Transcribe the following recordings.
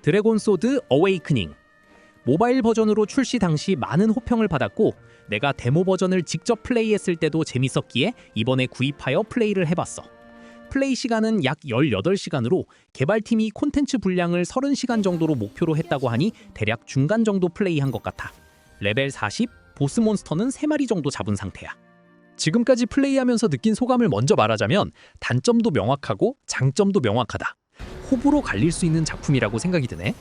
드래곤 소드 어웨이크닝. 모바일 버전으로 출시 당시 많은 호평을 받았고 내가 데모 버전을 직접 플레이했을 때도 재밌었기에 이번에 구입하여 플레이를 해봤어. 플레이 시간은 약 18시간으로 개발팀이 콘텐츠 분량을 30시간 정도로 목표로 했다고 하니 대략 중간 정도 플레이한 것 같아. 레벨 40, 보스 몬스터는 3마리 정도 잡은 상태야. 지금까지 플레이하면서 느낀 소감을 먼저 말하자면 단점도 명확하고 장점도 명확하다. 호불호 갈릴 수 있는 작품이라고 생각이 드네.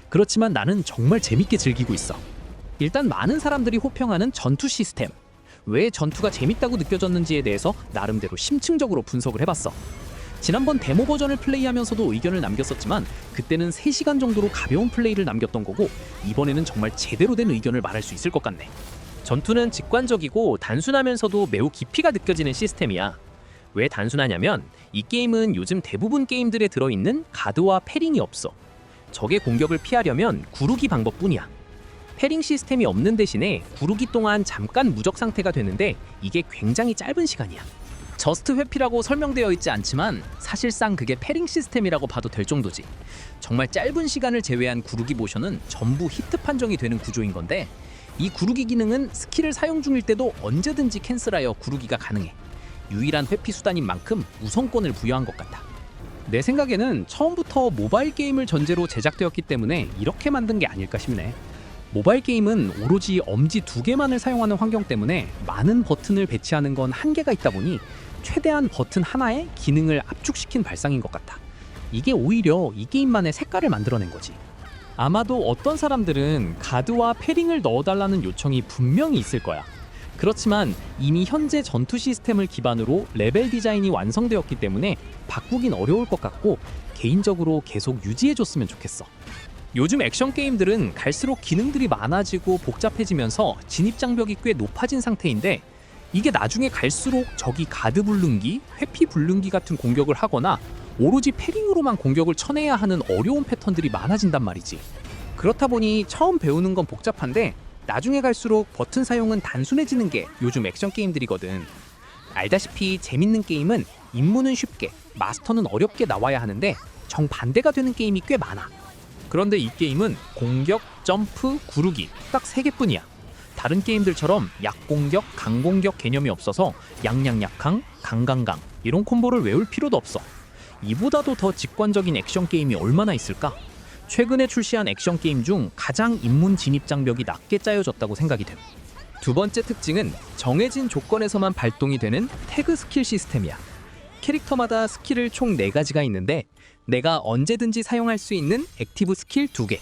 그렇지만 나는 정말 재밌게 즐기고 있어. 일단 많은 사람들이 호평하는 전투 시스템. 왜 전투가 재밌다고 느껴졌는지에 대해서 나름대로 심층적으로 분석을 해봤어. 지난번 데모 버전을 플레이하면서도 의견을 남겼었지만 그때는 3시간 정도로 가벼운 플레이를 남겼던 거고 이번에는 정말 제대로 된 의견을 말할 수 있을 것 같네. 전투는 직관적이고 단순하면서도 매우 깊이가 느껴지는 시스템이야. 왜 단순하냐면 이 게임은 요즘 대부분 게임들에 들어있는 가드와 패링이 없어. 적의 공격을 피하려면 구르기 방법뿐이야. 패링 시스템이 없는 대신에 구르기 동안 잠깐 무적 상태가 되는데 이게 굉장히 짧은 시간이야. 저스트 회피라고 설명되어 있지 않지만 사실상 그게 패링 시스템이라고 봐도 될 정도지. 정말 짧은 시간을 제외한 구르기 모션은 전부 히트 판정이 되는 구조인 건데 이 구르기 기능은 스킬을 사용 중일 때도 언제든지 캔슬하여 구르기가 가능해. 유일한 회피 수단인 만큼 우선권을 부여한 것 같다. 내 생각에는 처음부터 모바일 게임을 전제로 제작되었기 때문에 이렇게 만든 게 아닐까 싶네. 모바일 게임은 오로지 엄지 2개만을 사용하는 환경 때문에 많은 버튼을 배치하는 건 한계가 있다 보니 최대한 버튼 하나에 기능을 압축시킨 발상인 것 같아. 이게 오히려 이 게임만의 색깔을 만들어낸 거지. 아마도 어떤 사람들은 가드와 패링을 넣어달라는 요청이 분명히 있을 거야. 그렇지만 이미 현재 전투 시스템을 기반으로 레벨 디자인이 완성되었기 때문에 바꾸긴 어려울 것 같고 개인적으로 계속 유지해줬으면 좋겠어. 요즘 액션 게임들은 갈수록 기능들이 많아지고 복잡해지면서 진입장벽이 꽤 높아진 상태인데 이게 나중에 갈수록 적이 가드 불능기, 회피 불능기 같은 공격을 하거나 오로지 패링으로만 공격을 쳐내야 하는 어려운 패턴들이 많아진단 말이지. 그렇다 보니 처음 배우는 건 복잡한데 나중에 갈수록 버튼 사용은 단순해지는 게 요즘 액션 게임들이거든. 알다시피 재밌는 게임은 입문은 쉽게, 마스터는 어렵게 나와야 하는데 정반대가 되는 게임이 꽤 많아. 그런데 이 게임은 공격, 점프, 구르기 딱 3개뿐이야. 다른 게임들처럼 약공격, 강공격 개념이 없어서 양양약강, 강강강 이런 콤보를 외울 필요도 없어. 이보다도 더 직관적인 액션 게임이 얼마나 있을까? 최근에 출시한 액션 게임 중 가장 입문 진입 장벽이 낮게 짜여졌다고 생각이 돼. 두 번째 특징은 정해진 조건에서만 발동이 되는 태그 스킬 시스템이야. 캐릭터마다 스킬을 총 4가지가 있는데 내가 언제든지 사용할 수 있는 액티브 스킬 2개,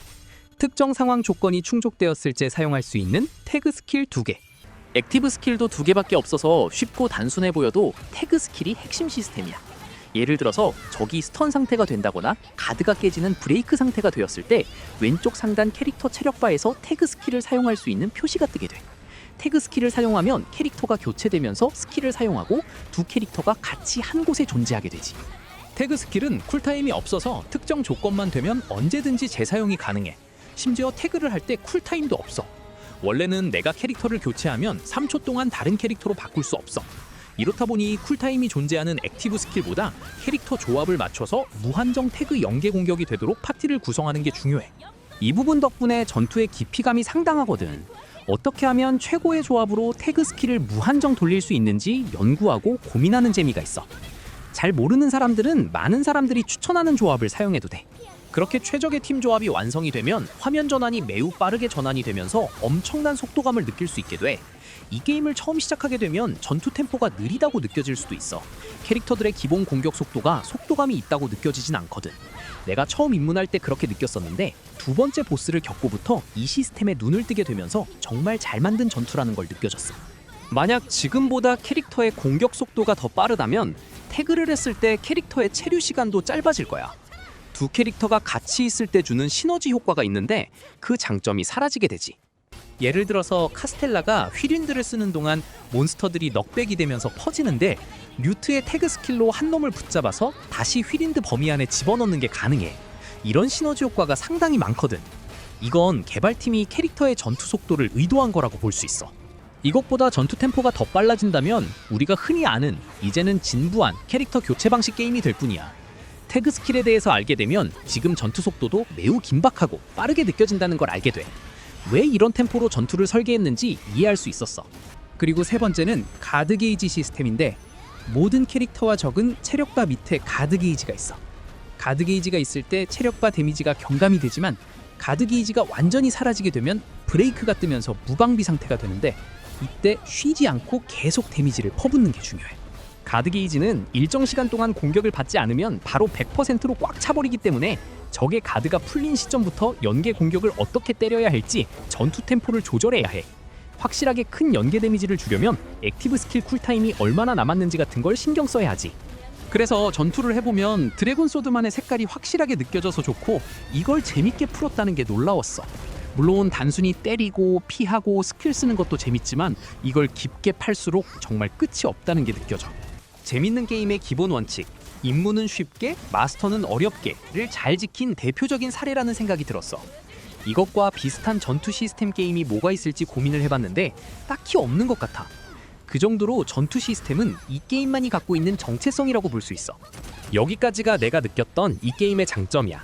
특정 상황 조건이 충족되었을 때 사용할 수 있는 태그 스킬 2개. 액티브 스킬도 2개밖에 없어서 쉽고 단순해 보여도 태그 스킬이 핵심 시스템이야. 예를 들어서 적이 스턴 상태가 된다거나 가드가 깨지는 브레이크 상태가 되었을 때 왼쪽 상단 캐릭터 체력바에서 태그 스킬을 사용할 수 있는 표시가 뜨게 돼. 태그 스킬을 사용하면 캐릭터가 교체되면서 스킬을 사용하고 두 캐릭터가 같이 한 곳에 존재하게 되지. 태그 스킬은 쿨타임이 없어서 특정 조건만 되면 언제든지 재사용이 가능해. 심지어 태그를 할 때 쿨타임도 없어. 원래는 내가 캐릭터를 교체하면 3초 동안 다른 캐릭터로 바꿀 수 없어. 이렇다 보니 쿨타임이 존재하는 액티브 스킬보다 캐릭터 조합을 맞춰서 무한정 태그 연계 공격이 되도록 파티를 구성하는 게 중요해. 이 부분 덕분에 전투의 깊이감이 상당하거든. 어떻게 하면 최고의 조합으로 태그 스킬을 무한정 돌릴 수 있는지 연구하고 고민하는 재미가 있어. 잘 모르는 사람들은 많은 사람들이 추천하는 조합을 사용해도 돼. 그렇게 최적의 팀 조합이 완성이 되면 화면 전환이 매우 빠르게 전환이 되면서 엄청난 속도감을 느낄 수 있게 돼. 이 게임을 처음 시작하게 되면 전투 템포가 느리다고 느껴질 수도 있어. 캐릭터들의 기본 공격 속도가 속도감이 있다고 느껴지진 않거든. 내가 처음 입문할 때 그렇게 느꼈었는데 두 번째 보스를 겪고부터 이 시스템에 눈을 뜨게 되면서 정말 잘 만든 전투라는 걸 느껴졌어. 만약 지금보다 캐릭터의 공격 속도가 더 빠르다면 태그를 했을 때 캐릭터의 체류 시간도 짧아질 거야. 두 캐릭터가 같이 있을 때 주는 시너지 효과가 있는데 그 장점이 사라지게 되지. 예를 들어서 카스텔라가 휘린드를 쓰는 동안 몬스터들이 넉백이 되면서 퍼지는데 뮤트의 태그 스킬로 한 놈을 붙잡아서 다시 휘린드 범위 안에 집어넣는 게 가능해. 이런 시너지 효과가 상당히 많거든. 이건 개발팀이 캐릭터의 전투 속도를 의도한 거라고 볼 수 있어. 이것보다 전투 템포가 더 빨라진다면 우리가 흔히 아는 이제는 진부한 캐릭터 교체 방식 게임이 될 뿐이야. 태그 스킬에 대해서 알게 되면 지금 전투 속도도 매우 긴박하고 빠르게 느껴진다는 걸 알게 돼. 왜 이런 템포로 전투를 설계했는지 이해할 수 있었어. 그리고 세 번째는 가드 게이지 시스템인데 모든 캐릭터와 적은 체력바 밑에 가드 게이지가 있어. 가드 게이지가 있을 때 체력바 데미지가 경감이 되지만 가드 게이지가 완전히 사라지게 되면 브레이크가 뜨면서 무방비 상태가 되는데 이때 쉬지 않고 계속 데미지를 퍼붓는 게 중요해. 가드 게이지는 일정 시간 동안 공격을 받지 않으면 바로 100%로 꽉 차버리기 때문에 적의 가드가 풀린 시점부터 연계 공격을 어떻게 때려야 할지 전투 템포를 조절해야 해. 확실하게 큰 연계 데미지를 주려면 액티브 스킬 쿨타임이 얼마나 남았는지 같은 걸 신경 써야 하지. 그래서 전투를 해보면 드래곤 소드만의 색깔이 확실하게 느껴져서 좋고 이걸 재밌게 풀었다는 게 놀라웠어. 물론 단순히 때리고 피하고 스킬 쓰는 것도 재밌지만 이걸 깊게 팔수록 정말 끝이 없다는 게 느껴져. 재밌는 게임의 기본 원칙, 입문은 쉽게, 마스터는 어렵게를 잘 지킨 대표적인 사례라는 생각이 들었어. 이것과 비슷한 전투 시스템 게임이 뭐가 있을지 고민을 해봤는데 딱히 없는 것 같아. 그 정도로 전투 시스템은 이 게임만이 갖고 있는 정체성이라고 볼 수 있어. 여기까지가 내가 느꼈던 이 게임의 장점이야.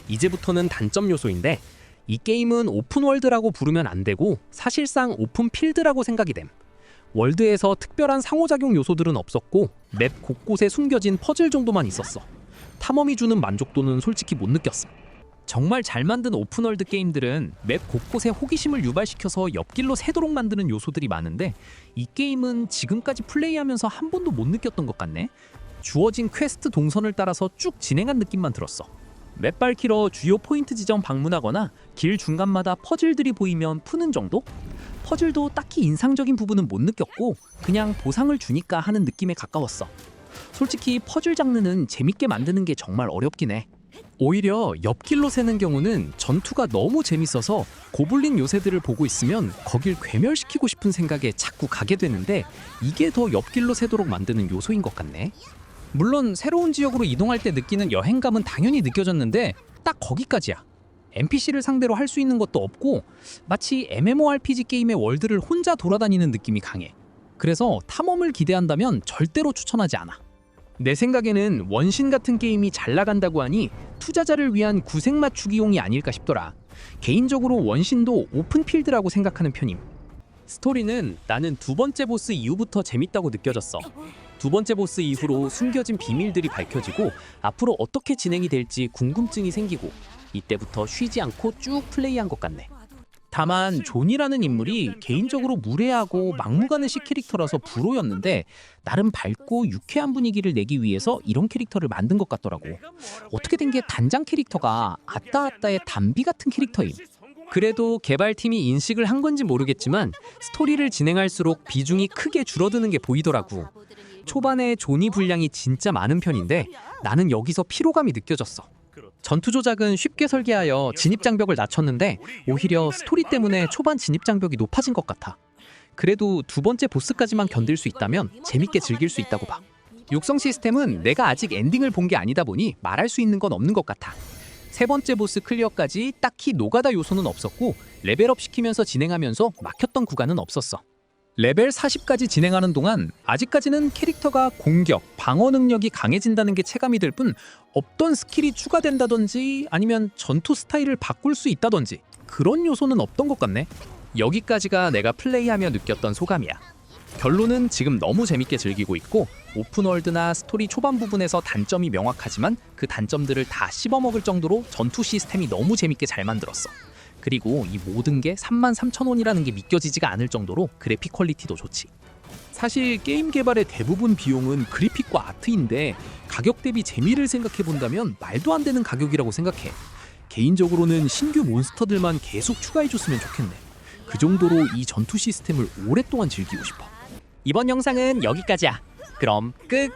이제부터는 단점 요소인데 이 게임은 오픈월드라고 부르면 안 되고 사실상 오픈필드라고 생각이 됨. 월드에서 특별한 상호작용 요소들은 없었고 맵 곳곳에 숨겨진 퍼즐 정도만 있었어. 탐험이 주는 만족도는 솔직히 못 느꼈어. 정말 잘 만든 오픈월드 게임들은 맵 곳곳에 호기심을 유발시켜서 옆길로 새도록 만드는 요소들이 많은데 이 게임은 지금까지 플레이하면서 한 번도 못 느꼈던 것 같네. 주어진 퀘스트 동선을 따라서 쭉 진행한 느낌만 들었어. 맵 밟히러 주요 포인트 지점 방문하거나 길 중간마다 퍼즐들이 보이면 푸는 정도? 퍼즐도 딱히 인상적인 부분은 못 느꼈고 그냥 보상을 주니까 하는 느낌에 가까웠어. 솔직히 퍼즐 장르는 재밌게 만드는 게 정말 어렵긴 해. 오히려 옆길로 새는 경우는 전투가 너무 재밌어서 고블린 요새들을 보고 있으면 거길 괴멸시키고 싶은 생각에 자꾸 가게 되는데 이게 더 옆길로 새도록 만드는 요소인 것 같네. 물론 새로운 지역으로 이동할 때 느끼는 여행감은 당연히 느껴졌는데 딱 거기까지야. NPC를 상대로 할 수 있는 것도 없고 마치 MMORPG 게임의 월드를 혼자 돌아다니는 느낌이 강해. 그래서 탐험을 기대한다면 절대로 추천하지 않아. 내 생각에는 원신 같은 게임이 잘 나간다고 하니 투자자를 위한 구색 맞추기용이 아닐까 싶더라. 개인적으로 원신도 오픈필드라고 생각하는 편임. 스토리는 나는 두 번째 보스 이후부터 재밌다고 느껴졌어. 두 번째 보스 이후로 숨겨진 비밀들이 밝혀지고 앞으로 어떻게 진행이 될지 궁금증이 생기고 이때부터 쉬지 않고 쭉 플레이한 것 같네. 다만 존이라는 인물이 개인적으로 무례하고 막무가내 식 캐릭터라서 불호였는데 나름 밝고 유쾌한 분위기를 내기 위해서 이런 캐릭터를 만든 것 같더라고. 어떻게 된 게 단장 캐릭터가 아따아따의 담비 같은 캐릭터임. 그래도 개발팀이 인식을 한 건지 모르겠지만 스토리를 진행할수록 비중이 크게 줄어드는 게 보이더라고. 초반에 존이 분량이 진짜 많은 편인데 나는 여기서 피로감이 느껴졌어. 전투 조작은 쉽게 설계하여 진입 장벽을 낮췄는데 오히려 스토리 때문에 초반 진입 장벽이 높아진 것 같아. 그래도 두 번째 보스까지만 견딜 수 있다면 재밌게 즐길 수 있다고 봐. 육성 시스템은 내가 아직 엔딩을 본 게 아니다 보니 말할 수 있는 건 없는 것 같아. 세 번째 보스 클리어까지 딱히 노가다 요소는 없었고 레벨업 시키면서 진행하면서 막혔던 구간은 없었어. 레벨 40까지 진행하는 동안 아직까지는 캐릭터가 공격, 방어 능력이 강해진다는 게 체감이 될 뿐 없던 스킬이 추가된다든지 아니면 전투 스타일을 바꿀 수 있다든지 그런 요소는 없던 것 같네. 여기까지가 내가 플레이하며 느꼈던 소감이야. 결론은 지금 너무 재밌게 즐기고 있고 오픈월드나 스토리 초반 부분에서 단점이 명확하지만 그 단점들을 다 씹어먹을 정도로 전투 시스템이 너무 재밌게 잘 만들었어. 그리고 이 모든 게 33,000원이라는 게 믿겨지지가 않을 정도로 그래픽 퀄리티도 좋지. 사실 게임 개발의 대부분 비용은 그래픽과 아트인데 가격 대비 재미를 생각해본다면 말도 안 되는 가격이라고 생각해. 개인적으로는 신규 몬스터들만 계속 추가해줬으면 좋겠네. 그 정도로 이 전투 시스템을 오랫동안 즐기고 싶어. 이번 영상은 여기까지야. 그럼 끝!